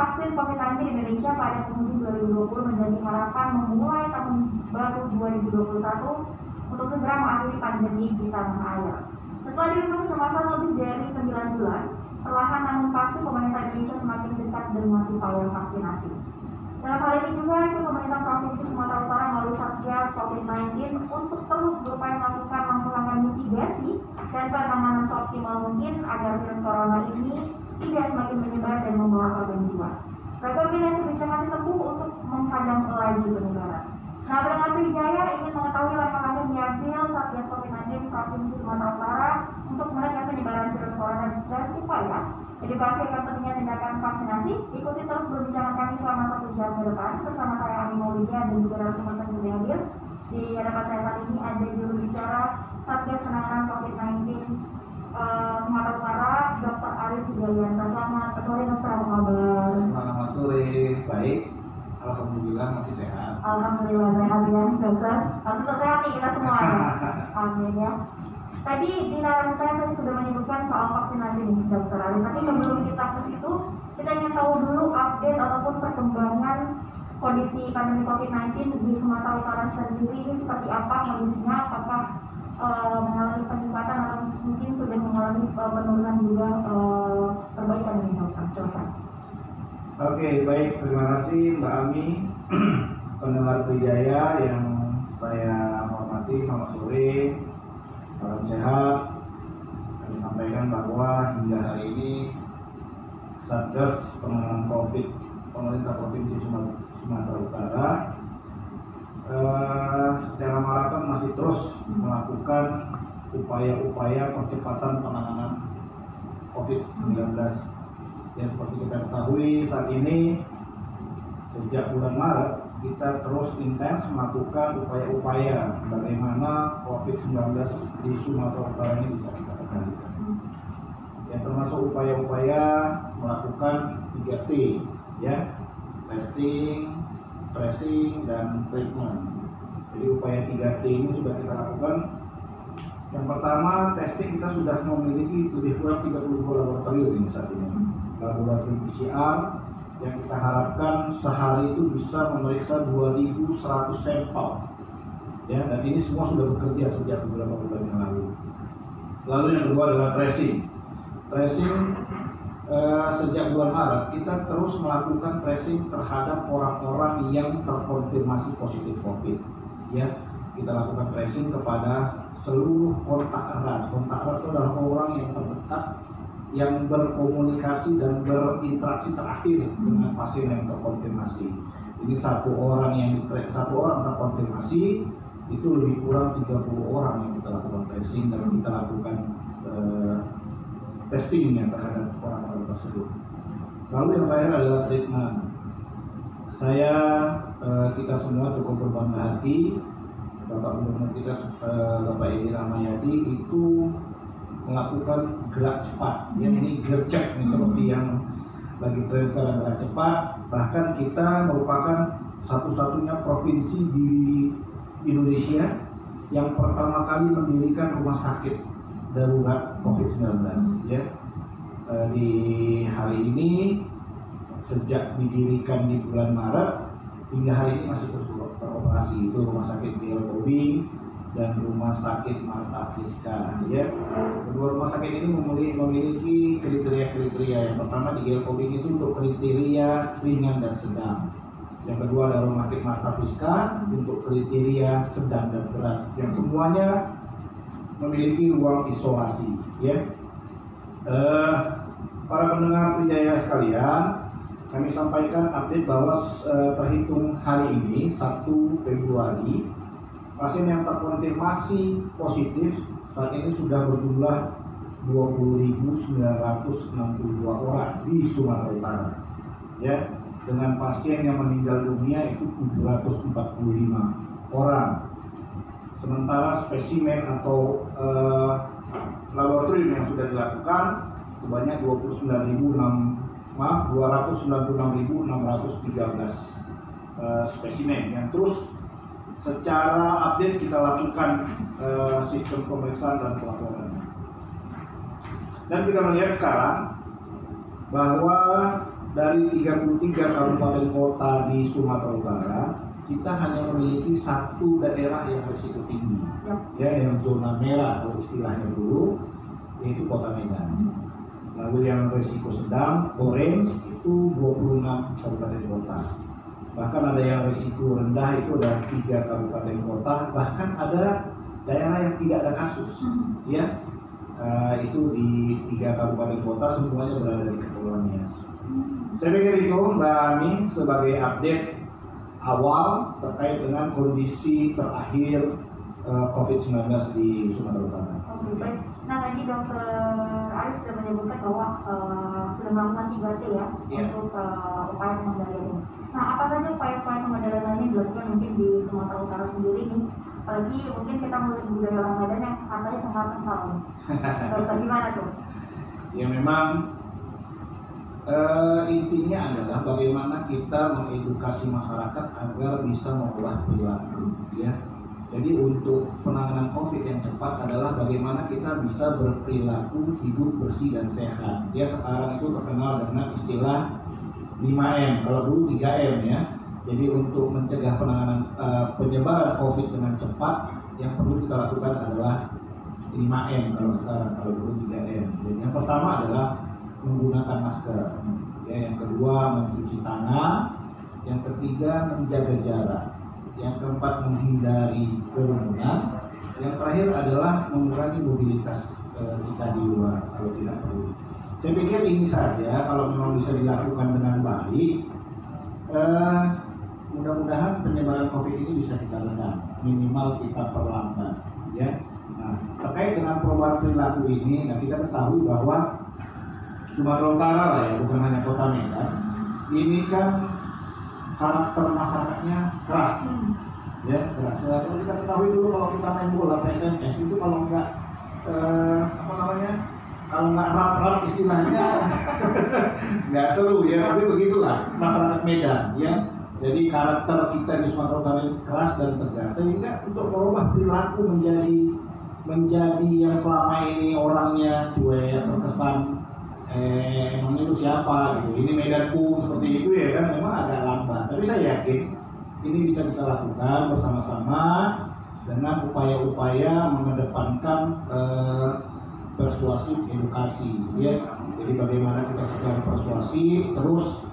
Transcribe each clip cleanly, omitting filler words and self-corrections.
vaksin COVID-19 di Indonesia pada penghujung 2020 menjadi harapan memulai tahun baru 2021 untuk segera mengakhiri pandemi di tanah air. Setelah dirundung semasa lebih dari 9 bulan, perlahan namun pasti pemerintah Indonesia semakin dekat dengan upaya vaksinasi. Dalam hal ini juga pemerintah Provinsi Sumatera Utara melalui Satgas COVID-19 untuk terus berupaya melakukan langkah-langkah mitigasi dan penanganan seoptimal mungkin agar virus corona ini tidak semakin menyebar dan membawa korban jiwa. Beragam pilihan kebijakan ditempuh untuk menghadang laju penyebaran. Nah, Pendengar Trijaya ingin mengetahui langkah-langkah yang diambil Satgas COVID-19 Provinsi Sumatera Utara untuk menekan penyebaran virus corona dan upaya edukasi akan pentingnya tindakan vaksinasi. Ikuti terus perbincangan kami selama 1 jam ke depan bersama saya Ami Maulidia dan juga narasumber yang sudah hadir. Di hadapan saya saat ini ada juru bicara Satgas Penanganan COVID-19 Sumatera Utara, Dr. Aris Sugaliansa. Selamat sore dokter, apa kabar? Selamat sore, baik. Alhamdulillah masih sehat. Alhamdulillah sehat ya dokter. Harus sehat nih kita semua ya. Amin ya. Tadi di narasi saya sudah menyebutkan soal vaksinasi nih dokter Aris. Tapi sebelum kita ke situ, kita ingin tahu dulu update ataupun perkembangan kondisi pandemi COVID-19 di Sumatera Utara sendiri ini seperti apa kondisinya? Apakah mengalami peningkatan atau mungkin sudah mengalami penurunan juga perbaikan ini dokter? Silakan. Oke, baik. Terima kasih Mbak Ami, pendengar Trijaya yang saya hormati. Selamat sore, salam sehat. Kami sampaikan bahwa hingga hari ini Satgas Penanganan COVID Pemerintah Provinsi Sumatera Utara secara maraton masih terus melakukan upaya-upaya percepatan penanganan COVID-19. Yang seperti kita ketahui saat ini sejak bulan Maret kita terus intens melakukan upaya-upaya bagaimana COVID-19 di Sumatera Utara ini bisa kita kendalikan. Yang termasuk upaya-upaya melakukan 3T, ya, testing, tracing, dan treatment. Jadi upaya 3T ini sudah kita lakukan. Yang pertama, testing kita sudah memiliki lebih kurang 32 laboratorium ini saat ini. Laboratorium PCR yang kita harapkan sehari itu bisa memeriksa 2.100 sampel, ya, dan ini semua sudah bekerja sejak beberapa bulan yang lalu. Lalu yang kedua adalah tracing. Sejak bulan Maret kita terus melakukan tracing terhadap orang-orang yang terkonfirmasi positif COVID, ya. Kita lakukan tracing kepada seluruh kontak erat. Kontak erat itu adalah orang yang terdekat yang berkomunikasi dan berinteraksi terakhir dengan pasien yang terkonfirmasi. Ini satu orang terkonfirmasi itu lebih kurang 30 orang yang kita lakukan tracing dan kita lakukan testingnya terhadap orang-orang tersebut. Lalu yang terakhir adalah treatment. Kita semua cukup berbangga hati. Bapak Gubernur kita, Bapak Edi Rahmayadi itu melakukan gerak cepat. Ya, ini gercep nih, seperti yang lagi tren sekarang, gerak cepat. Bahkan kita merupakan satu-satunya provinsi di Indonesia yang pertama kali mendirikan rumah sakit darurat COVID-19. Ya, di hari ini sejak didirikan di bulan Maret hingga hari ini masih terus beroperasi. Itu rumah sakit GL Tobing dan rumah sakit Marta Friska, ya. Kedua rumah sakit ini memiliki kriteria-kriteria. Yang pertama di GL Tobing itu untuk kriteria ringan dan sedang. Yang kedua adalah rumah sakit Marta Friska untuk kriteria sedang dan berat. Yang semuanya memiliki ruang isolasi, ya. Para pendengar Trijaya sekalian, kami sampaikan update bahwa terhitung hari ini 1 Februari pasien yang terkonfirmasi positif saat ini sudah berjumlah 20.962 orang di Sumatera Utara, ya, dengan pasien yang meninggal dunia itu 745 orang. Sementara spesimen atau laboratorium yang sudah dilakukan sebanyak 296.613 spesimen yang terus secara update kita lakukan sistem pemeriksaan dan pelaporan. Dan kita melihat sekarang bahwa dari 33 kabupaten kota di Sumatera Utara, kita hanya memiliki satu daerah yang risiko tinggi, ya, yang zona merah kalau istilahnya dulu, yaitu Kota Medan. Lalu yang risiko sedang, orange, itu 26 kabupaten kota. Bahkan ada yang risiko rendah itu ada 3 kabupaten kota, bahkan ada daerah yang tidak ada kasus, ya. Itu di 3 kabupaten kota, semuanya berada di Kepulauan Nias. Saya pikir itu Mbak Ami sebagai update awal terkait dengan kondisi terakhir COVID-19 di Sumatera Utara. Oke, baik. Nah, tadi Dr. Aris sudah menyebutkan bahwa sudah melakukan 3T ya, untuk upaya pengendalian. Nah, apa saja upaya-upaya pengendalian lainnya dilakukan mungkin di Sumatera Utara sendiri ini? Apalagi mungkin kita melihat budaya orang Medan yang katanya sangat kental. Bagaimana tuh? Ya memang intinya adalah bagaimana kita mengedukasi masyarakat agar bisa mengubah perilaku, ya. Jadi untuk penanganan COVID yang cepat adalah bagaimana kita bisa berperilaku hidup bersih dan sehat. Ya, sekarang itu terkenal dengan istilah 5M, kalau dulu 3M, ya. Jadi untuk mencegah penanganan penyebaran COVID dengan cepat, yang perlu kita lakukan adalah 5M kalau sekarang, kalau dulu 3M. Jadi yang pertama adalah menggunakan masker, ya. Yang kedua mencuci tangan, yang ketiga menjaga jarak, yang keempat menghindari kerumunan, yang terakhir adalah mengurangi mobilitas kita di luar kalau tidak perlu. Saya pikir ini saja kalau memang bisa dilakukan dengan baik, mudah-mudahan penyebaran COVID ini bisa kita redam, minimal kita perlambat, ya. Nah, terkait dengan perubahan perilaku ini, nah kita ketahui bahwa Sumatera Utara lah, ya, bukan hanya Kota Medan, ini kan karakter masyarakatnya keras, ya, keras. Kalau kita ketahui dulu kalau kita main bola PSMS itu kalau nggak kalau nggak rap-rap istilahnya nggak seru, ya. Tapi begitulah masyarakat Medan, ya. Jadi karakter kita di Sumatera Utara keras dan tegas, sehingga untuk merubah perilaku menjadi yang selama ini orangnya cuek, terkesan emangnya itu siapa gitu, ini Medanku, seperti itu, ya kan, memang agak lambat. Tapi saya yakin ini bisa kita lakukan bersama-sama dengan upaya-upaya mengedepankan persuasif edukasi, ya. Jadi bagaimana kita secara persuasif terus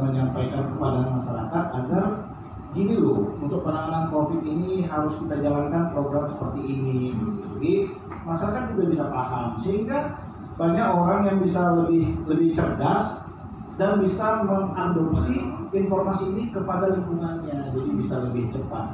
menyampaikan kepada masyarakat agar gini loh, untuk penanganan COVID ini harus kita jalankan program seperti ini. Jadi masyarakat juga bisa paham, sehingga banyak orang yang bisa lebih cerdas dan bisa mengadopsi informasi ini kepada lingkungannya, jadi bisa lebih cepat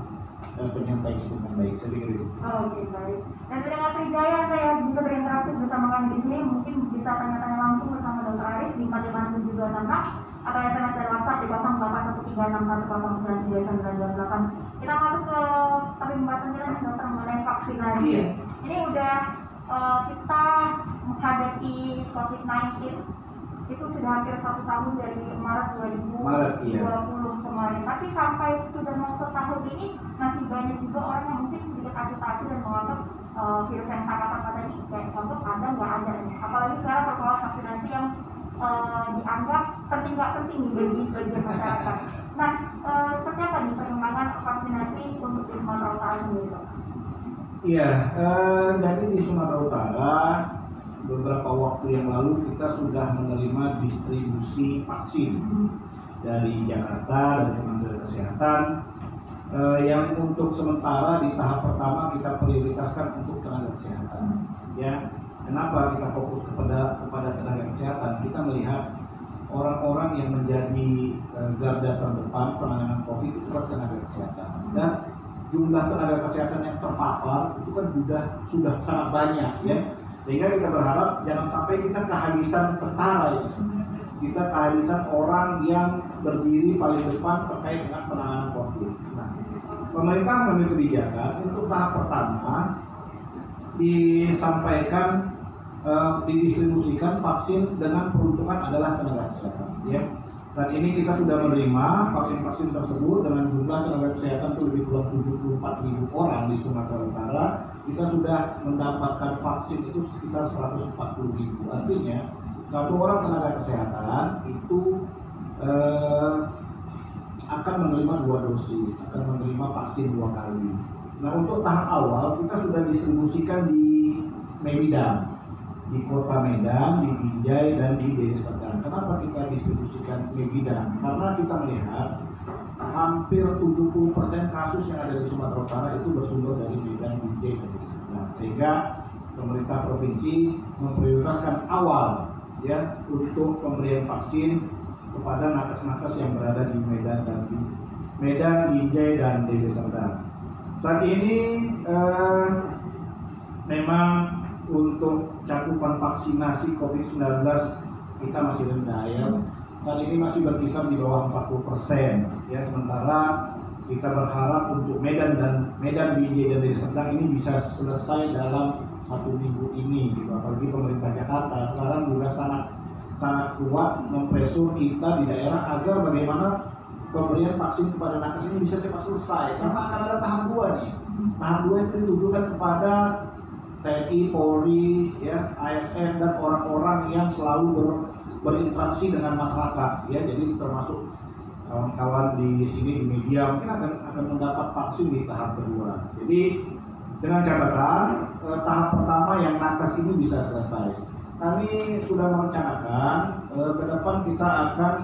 penyampaian itu dengan baik. Saya pikir itu. Oke, baik. Dan terima kasih Jaya, Anda yang bisa berinteraksi bersama kami di sini, mungkin bisa tanya-tanya langsung bersama Dr. Aris di 45726 atau SMS dan WhatsApp di 081361093928. Kita masuk ke topik pembahasan kita nih, Dokter, mengenai vaksinasi. Iya. Ini udah kita menghadapi COVID-19 itu sudah hampir 1 tahun dari Maret 2020 kemarin. Tapi sampai sudah mau setahun ini masih banyak juga orang yang mungkin sedikit acuh-acuh dan menganggap virus yang tak kasat mata ini kayak contoh ada nggak ada. Apalagi sekarang persoalan vaksinasi yang dianggap penting nggak penting bagi sebagian masyarakat. Nah, seperti apa nih perkembangan vaksinasi untuk di Sumatera Utara sendiri, Dok? Iya, jadi di Sumatera Utara beberapa waktu yang lalu kita sudah menerima distribusi vaksin dari Jakarta, dari Kementerian Kesehatan, yang untuk sementara di tahap pertama kita prioritaskan untuk tenaga kesehatan. Ya, kenapa kita fokus kepada tenaga kesehatan? Kita melihat orang-orang yang menjadi garda terdepan penanganan COVID itu kan tenaga kesehatan, dan jumlah tenaga kesehatan yang terpapar itu kan sudah sangat banyak, ya. Sehingga kita berharap jangan sampai kita kehabisan tentara, ya. Kita kehabisan orang yang berdiri paling depan terkait dengan penanganan COVID. Nah, pemerintah mengambil kebijakan untuk tahap pertama disampaikan didistribusikan vaksin dengan peruntukan adalah tenaga kesehatan, ya. Saat ini kita sudah menerima vaksin-vaksin tersebut dengan jumlah tenaga kesehatan itu lebih kurang 74.000 orang di Sumatera Utara. Kita sudah mendapatkan vaksin itu sekitar 140.000. Artinya satu orang tenaga kesehatan itu akan menerima 2 dosis, akan menerima vaksin 2 kali. Nah, untuk tahap awal kita sudah distribusikan di Medan, di Kota Medan, di Binjai, dan di Deli Serdang. Kenapa kita distribusikan Medan? Karena kita melihat hampir 70% kasus yang ada di Sumatera Utara itu bersumber dari Medan, Binjai, dan Deli Serdang. Sehingga pemerintah provinsi memprioritaskan awal ya untuk pemberian vaksin kepada nakes-nakes yang berada di Medan, Binjai, dan Deli Serdang. Saat ini memang untuk cakupan vaksinasi COVID-19 kita masih rendah ya. Saat ini masih berkisar di bawah 40% ya. Sementara kita berharap untuk Medan, Binjai, dan Deli Serdang ini bisa selesai dalam 1 minggu ini gitu. Apalagi pemerintah Jakarta sekarang juga sangat kuat mempresur kita di daerah agar bagaimana pemberian vaksin kepada nakes ini bisa cepat selesai, karena akan ada tahap 2 nih. Tahap 2 itu ditujukan kepada TNI, Polri, ya, ASN, dan orang-orang yang selalu berinteraksi dengan masyarakat, ya. Jadi termasuk kawan-kawan di sini di media mungkin akan mendapat vaksin di tahap kedua. Jadi dengan catatan tahap pertama yang nakes ini bisa selesai. Kami sudah merencanakan ke depan kita akan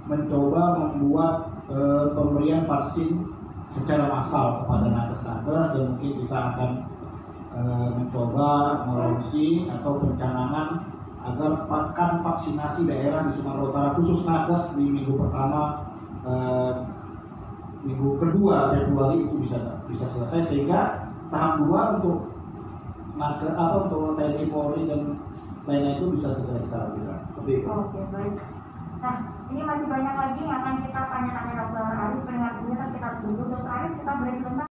mencoba membuat pemberian vaksin secara massal kepada nakes-nakes, dan mungkin kita akan mencoba melunching atau pencanangan agar pekan vaksinasi daerah di Sumatera Utara khusus nakes di minggu pertama, minggu kedua Februari itu bisa selesai, sehingga tahap 2 untuk nakes untuk TNI, Polri, dan lainnya itu bisa segera kita lakukan. Oke, baik. Nah, ini masih banyak lagi yang akan kita tanya-tanya Dokter Aris. Pendengar kita harus dulu. Dokter Aris, kita break sebentar.